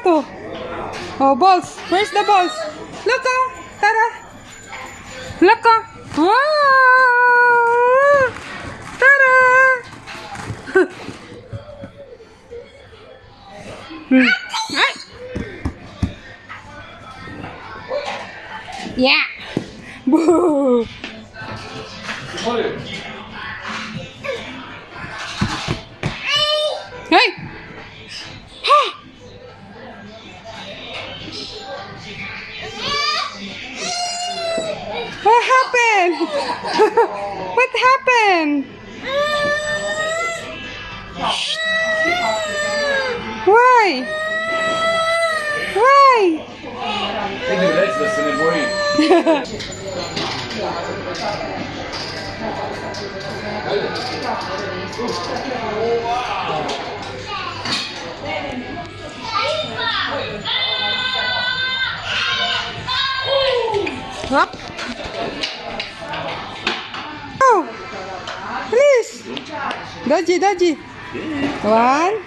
to? Oh, balls. Where's the balls? Look, oh. Tara. Look, oh. Wow. Tara. Ay. Yeah. Boo. Hey. What happened? What happened? Why? Why? Idi reći da se ne bojim. Up. Oh, please. Dodgy, dodgy. 1,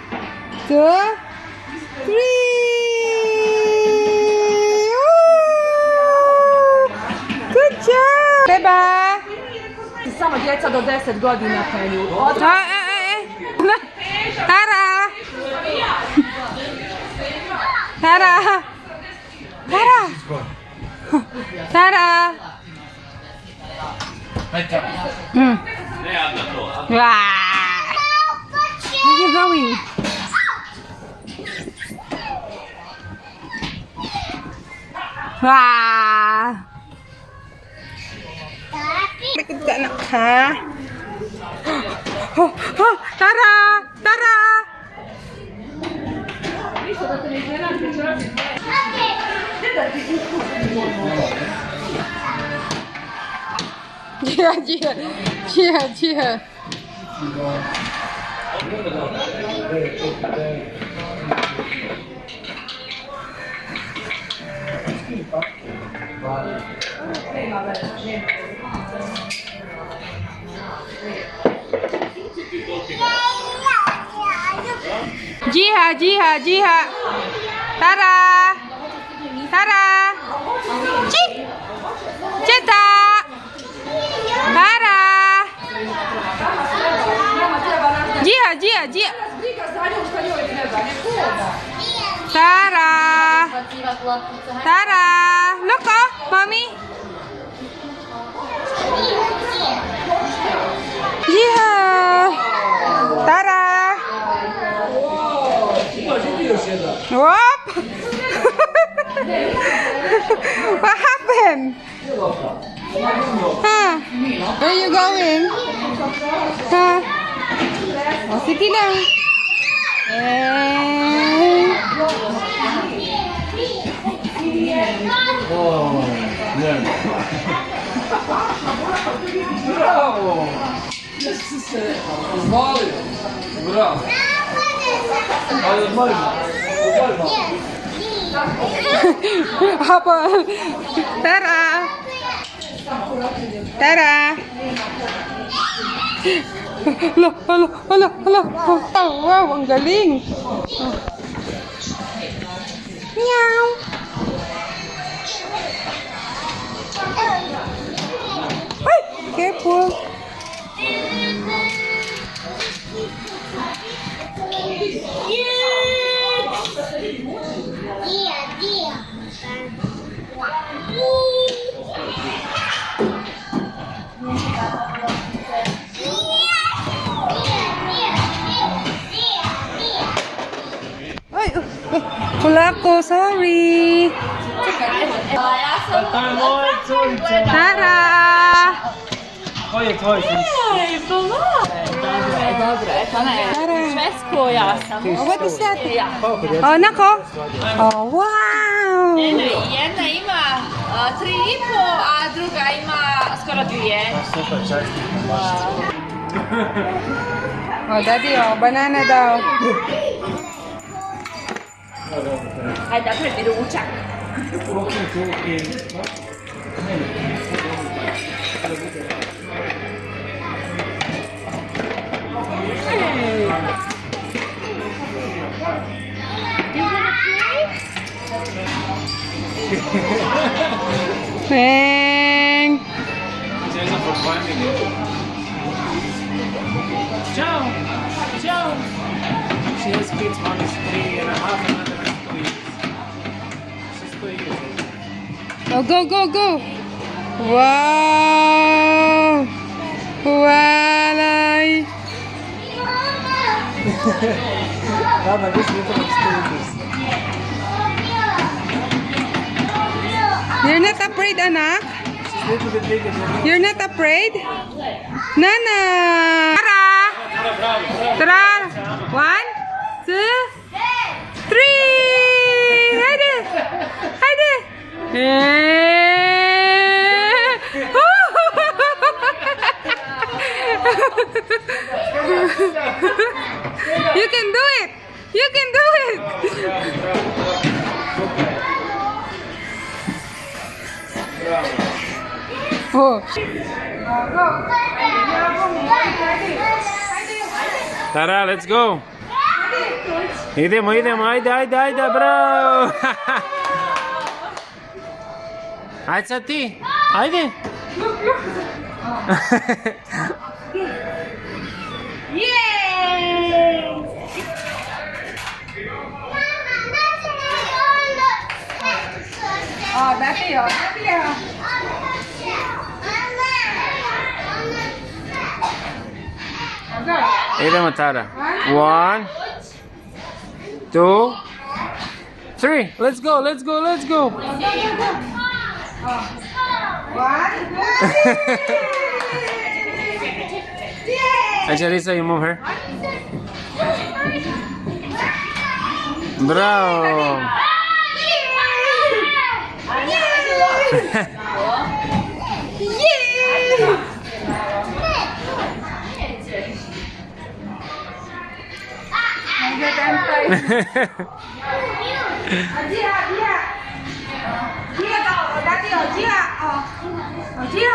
2, 3. Oh, good job. Beba. Samo djeca do 10 godina penju. Tara. Tara. Tara. Tara. Wow. Where are you going? Wow. Likod ka anak ha? Oh, oh, Tara! Tara! Jiha, jiha, jiha, jiha. Jiha, jiha, jiha. Tara. Tara. Ci. Ceta. Tara. Jiha, jiha, jiha. Tara. Tara. Look, oh, mommy. Jiha. Tara. Whoop. What happened? Huh? Where are you going? Huh? Oh, sige lang. Oh, nie. Brawo! Zwalił! Brawo! Ale odwalił! Apa? Tara. Tara. Hala, hala, hala, hala. Oh, wow, ang galing. Meow. Ay, careful. Ay, wala ko, sorry. Tara. Tvoje. Dobro, eto ne, Švedsku ja sam. Oh, what is that? Ja. Oh, nako. Oh, wow. Jedna ima 3,5, a druga ima skoro 2. Super, čestitno. Oh, daddy, oh, banana daw. Ajde, napravi ručak. Peng. There's a for finding it. Ciao! Ciao! She has kids, one is 3.5, another is 2 years. She's 2 years old. Oh, go, go, go. Wow. Walay. Mama, this little experience. You're not afraid, anak? She's a little bit bigger than You're not afraid? Nana! Tara! Tara! 1, 2, 3! Haydi! Haydi! You can do it! You can do it! Oh. Tara, let's go. Idemo, idemo, ajde, ajde, ajde, bravo. Ajde sad ti, ajde. Oh, dati yun. Dati yun. Idemo, Tara. 1, 2, 3. Let's go, let's go, let's go. One, two, three. Jelena, you move her. Bravo.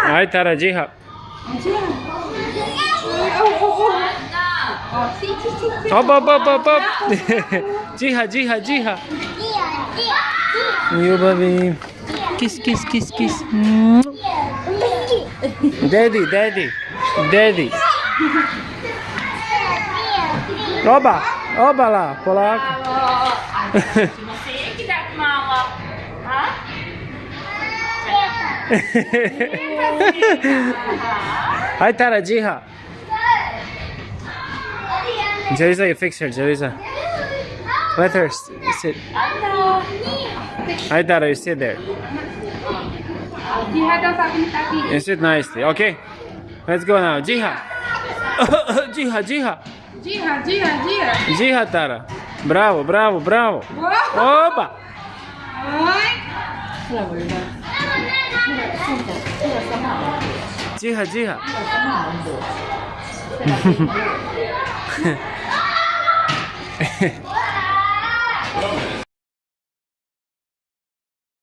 Ay, Tara, jiha. Up, up, up, up, up. Jiha, jiha, jiha. You, baby. Kiss, kiss, kiss, kiss. Daddy, daddy, daddy. Oba, oba lá, polaco. Você que dá mala. Hã? Hi, Tara, jiha. Jelena, you fix her, Jelena. Let her sit. Hi, Tara, you sit there. You sit nicely. Okay, let's go now. Jiha. Jiha, jiha. Jiha, jiha, jiha. Jiha, Tara. Bravo, bravo, bravo. Opa! Jiha, jiha.